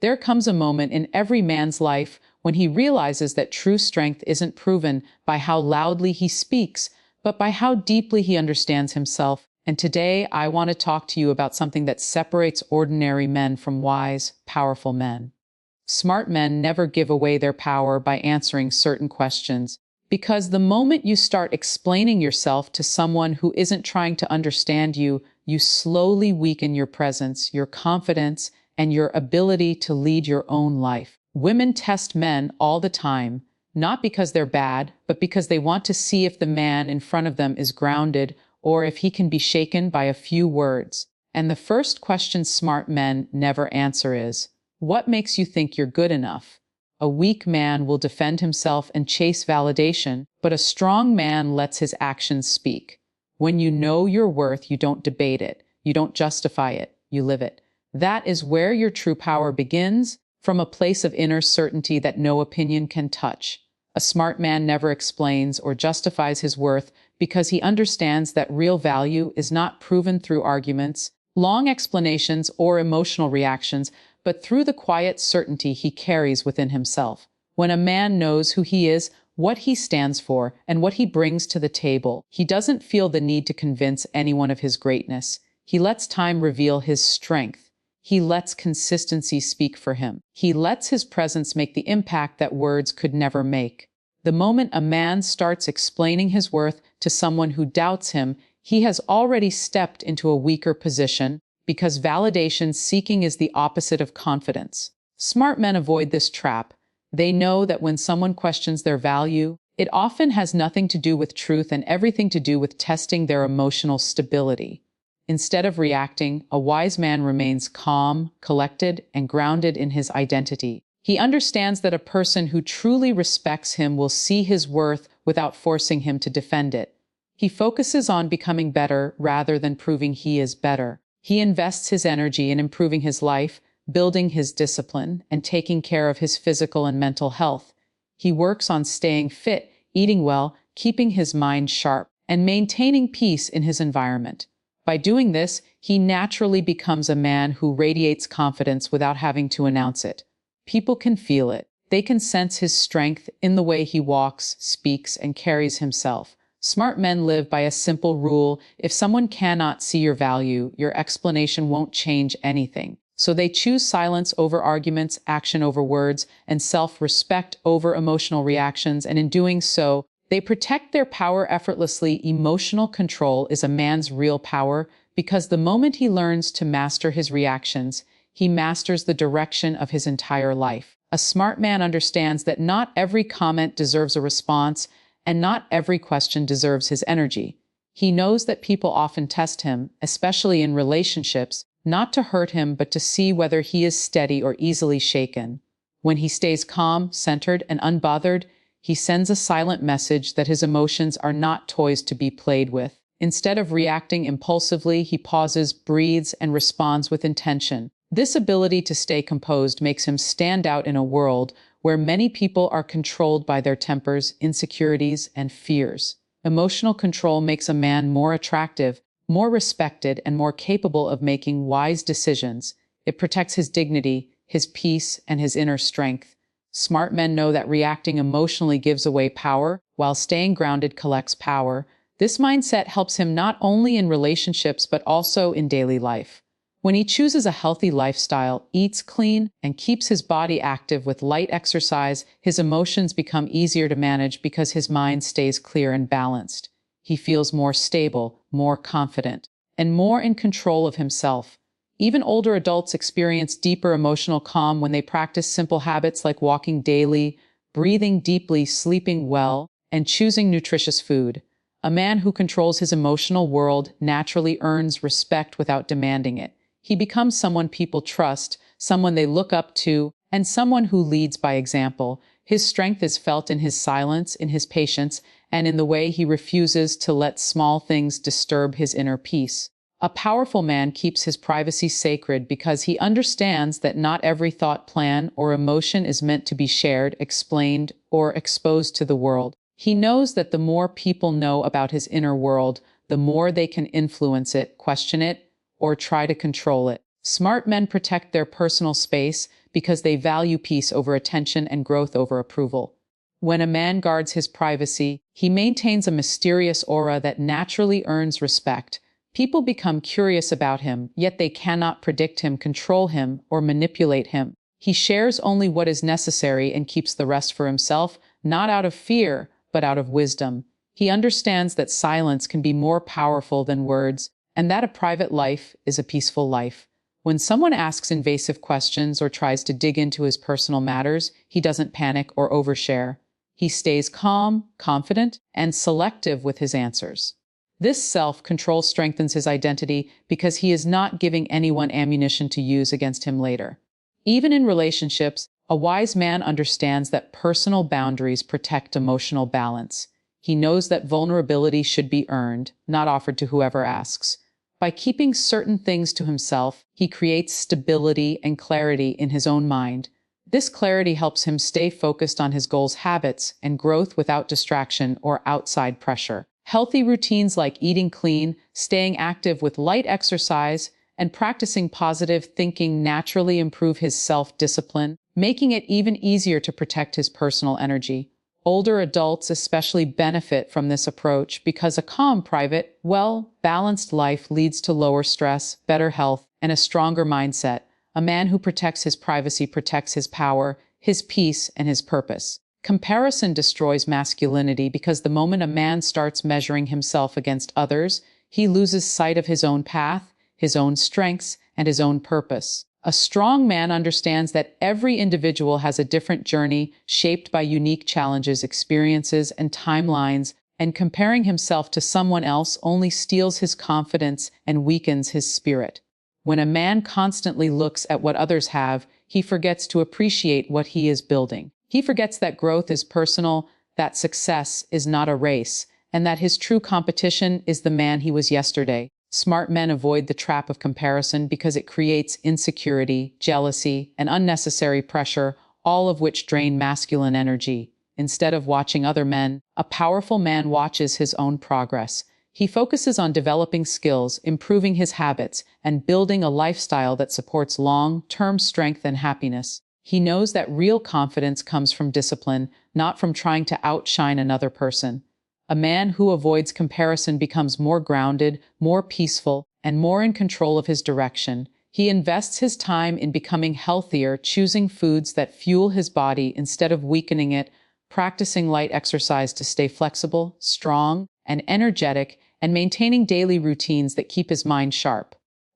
There comes a moment in every man's life when he realizes that true strength isn't proven by how loudly he speaks, but by how deeply he understands himself. And today, I want to talk to you about something that separates ordinary men from wise, powerful men. Smart men never give away their power by answering certain questions, because the moment you start explaining yourself to someone who isn't trying to understand you, you slowly weaken your presence, your confidence, and your ability to lead your own life. Women test men all the time, not because they're bad, but because they want to see if the man in front of them is grounded or if he can be shaken by a few words. And the first question smart men never answer is, "What makes you think you're good enough?" A weak man will defend himself and chase validation, but a strong man lets his actions speak. When you know your worth, you don't debate it, you don't justify it, you live it. That is where your true power begins, from a place of inner certainty that no opinion can touch. A smart man never explains or justifies his worth because he understands that real value is not proven through arguments, long explanations, or emotional reactions, but through the quiet certainty he carries within himself. When a man knows who he is, what he stands for, and what he brings to the table, he doesn't feel the need to convince anyone of his greatness. He lets time reveal his strength. He lets consistency speak for him. He lets his presence make the impact that words could never make. The moment a man starts explaining his worth to someone who doubts him, he has already stepped into a weaker position, because validation seeking is the opposite of confidence. Smart men avoid this trap. They know that when someone questions their value, it often has nothing to do with truth and everything to do with testing their emotional stability. Instead of reacting, a wise man remains calm, collected, and grounded in his identity. He understands that a person who truly respects him will see his worth without forcing him to defend it. He focuses on becoming better rather than proving he is better. He invests his energy in improving his life, building his discipline, and taking care of his physical and mental health. He works on staying fit, eating well, keeping his mind sharp, and maintaining peace in his environment. By doing this, he naturally becomes a man who radiates confidence without having to announce it. People can feel it. They can sense his strength in the way he walks, speaks, and carries himself. Smart men live by a simple rule: if someone cannot see your value, your explanation won't change anything. So they choose silence over arguments, action over words, and self-respect over emotional reactions, and in doing so, they protect their power effortlessly. Emotional control is a man's real power because the moment he learns to master his reactions, he masters the direction of his entire life. A smart man understands that not every comment deserves a response, and not every question deserves his energy. He knows that people often test him, especially in relationships, not to hurt him but to see whether he is steady or easily shaken. When he stays calm, centered, and unbothered, he sends a silent message that his emotions are not toys to be played with. Instead of reacting impulsively, he pauses, breathes, and responds with intention. This ability to stay composed makes him stand out in a world where many people are controlled by their tempers, insecurities, and fears. Emotional control makes a man more attractive, more respected, and more capable of making wise decisions. It protects his dignity, his peace, and his inner strength. Smart men know that reacting emotionally gives away power, while staying grounded collects power. This mindset helps him not only in relationships but also in daily life. When he chooses a healthy lifestyle, eats clean, and keeps his body active with light exercise, his emotions become easier to manage because his mind stays clear and balanced. He feels more stable, more confident, and more in control of himself. Even older adults experience deeper emotional calm when they practice simple habits like walking daily, breathing deeply, sleeping well, and choosing nutritious food. A man who controls his emotional world naturally earns respect without demanding it. He becomes someone people trust, someone they look up to, and someone who leads by example. His strength is felt in his silence, in his patience, and in the way he refuses to let small things disturb his inner peace. A powerful man keeps his privacy sacred because he understands that not every thought, plan, or emotion is meant to be shared, explained, or exposed to the world. He knows that the more people know about his inner world, the more they can influence it, question it, or try to control it. Smart men protect their personal space because they value peace over attention and growth over approval. When a man guards his privacy, he maintains a mysterious aura that naturally earns respect. People become curious about him, yet they cannot predict him, control him, or manipulate him. He shares only what is necessary and keeps the rest for himself, not out of fear, but out of wisdom. He understands that silence can be more powerful than words, and that a private life is a peaceful life. When someone asks invasive questions or tries to dig into his personal matters, he doesn't panic or overshare. He stays calm, confident, and selective with his answers. This self-control strengthens his identity because he is not giving anyone ammunition to use against him later. Even in relationships, a wise man understands that personal boundaries protect emotional balance. He knows that vulnerability should be earned, not offered to whoever asks. By keeping certain things to himself, he creates stability and clarity in his own mind. This clarity helps him stay focused on his goals, habits, and growth without distraction or outside pressure. Healthy routines like eating clean, staying active with light exercise, and practicing positive thinking naturally improve his self-discipline, making it even easier to protect his personal energy. Older adults especially benefit from this approach because a calm, private, well-balanced life leads to lower stress, better health, and a stronger mindset. A man who protects his privacy protects his power, his peace, and his purpose. Comparison destroys masculinity because the moment a man starts measuring himself against others, he loses sight of his own path, his own strengths, and his own purpose. A strong man understands that every individual has a different journey shaped by unique challenges, experiences, and timelines, and comparing himself to someone else only steals his confidence and weakens his spirit. When a man constantly looks at what others have, he forgets to appreciate what he is building. He forgets that growth is personal, that success is not a race, and that his true competition is the man he was yesterday. Smart men avoid the trap of comparison because it creates insecurity, jealousy, and unnecessary pressure, all of which drain masculine energy. Instead of watching other men, a powerful man watches his own progress. He focuses on developing skills, improving his habits, and building a lifestyle that supports long-term strength and happiness. He knows that real confidence comes from discipline, not from trying to outshine another person. A man who avoids comparison becomes more grounded, more peaceful, and more in control of his direction. He invests his time in becoming healthier, choosing foods that fuel his body instead of weakening it, practicing light exercise to stay flexible, strong, and energetic, and maintaining daily routines that keep his mind sharp.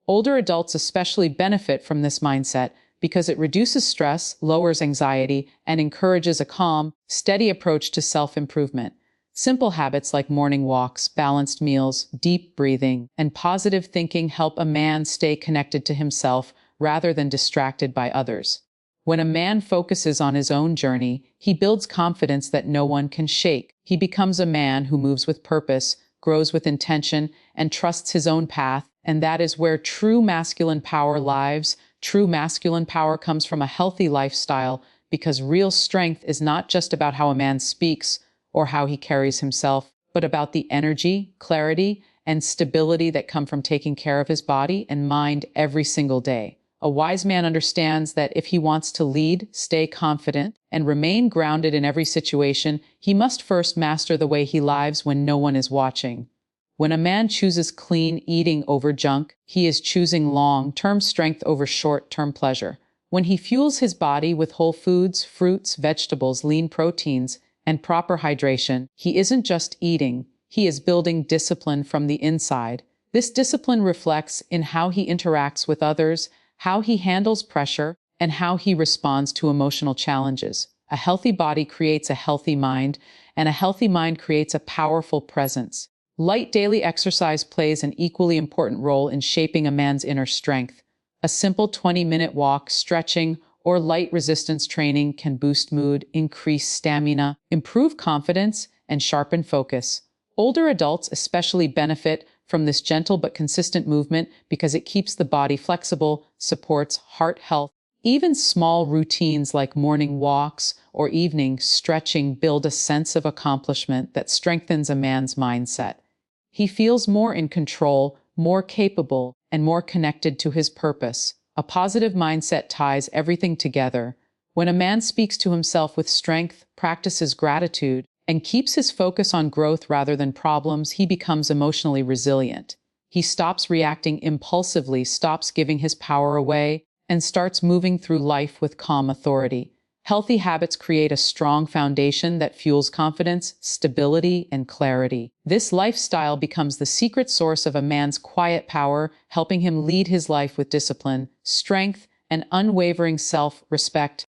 Older adults especially benefit from this mindset because it reduces stress, lowers anxiety, and encourages a calm, steady approach to self-improvement. Simple habits like morning walks, balanced meals, deep breathing, and positive thinking help a man stay connected to himself rather than distracted by others. When a man focuses on his own journey, he builds confidence that no one can shake. He becomes a man who moves with purpose, grows with intention, and trusts his own path, and that is where true masculine power lies. True masculine power comes from a healthy lifestyle because real strength is not just about how a man speaks or how he carries himself, but about the energy, clarity, and stability that come from taking care of his body and mind every single day. A wise man understands that if he wants to lead, stay confident, and remain grounded in every situation, he must first master the way he lives when no one is watching. When a man chooses clean eating over junk, he is choosing long-term strength over short-term pleasure. When he fuels his body with whole foods, fruits, vegetables, lean proteins, and proper hydration, he isn't just eating, he is building discipline from the inside. This discipline reflects in how he interacts with others, how he handles pressure, and how he responds to emotional challenges. A healthy body creates a healthy mind, and a healthy mind creates a powerful presence. Light daily exercise plays an equally important role in shaping a man's inner strength. A simple 20-minute walk, stretching, or light resistance training can boost mood, increase stamina, improve confidence, and sharpen focus. Older adults especially benefit from this gentle but consistent movement because it keeps the body flexible, supports heart health. Even small routines like morning walks or evening stretching build a sense of accomplishment that strengthens a man's mindset. He feels more in control, more capable, and more connected to his purpose. A positive mindset ties everything together. When a man speaks to himself with strength, practices gratitude, and keeps his focus on growth rather than problems, he becomes emotionally resilient. He stops reacting impulsively, stops giving his power away, and starts moving through life with calm authority. Healthy habits create a strong foundation that fuels confidence, stability, and clarity. This lifestyle becomes the secret source of a man's quiet power, helping him lead his life with discipline, strength, and unwavering self-respect.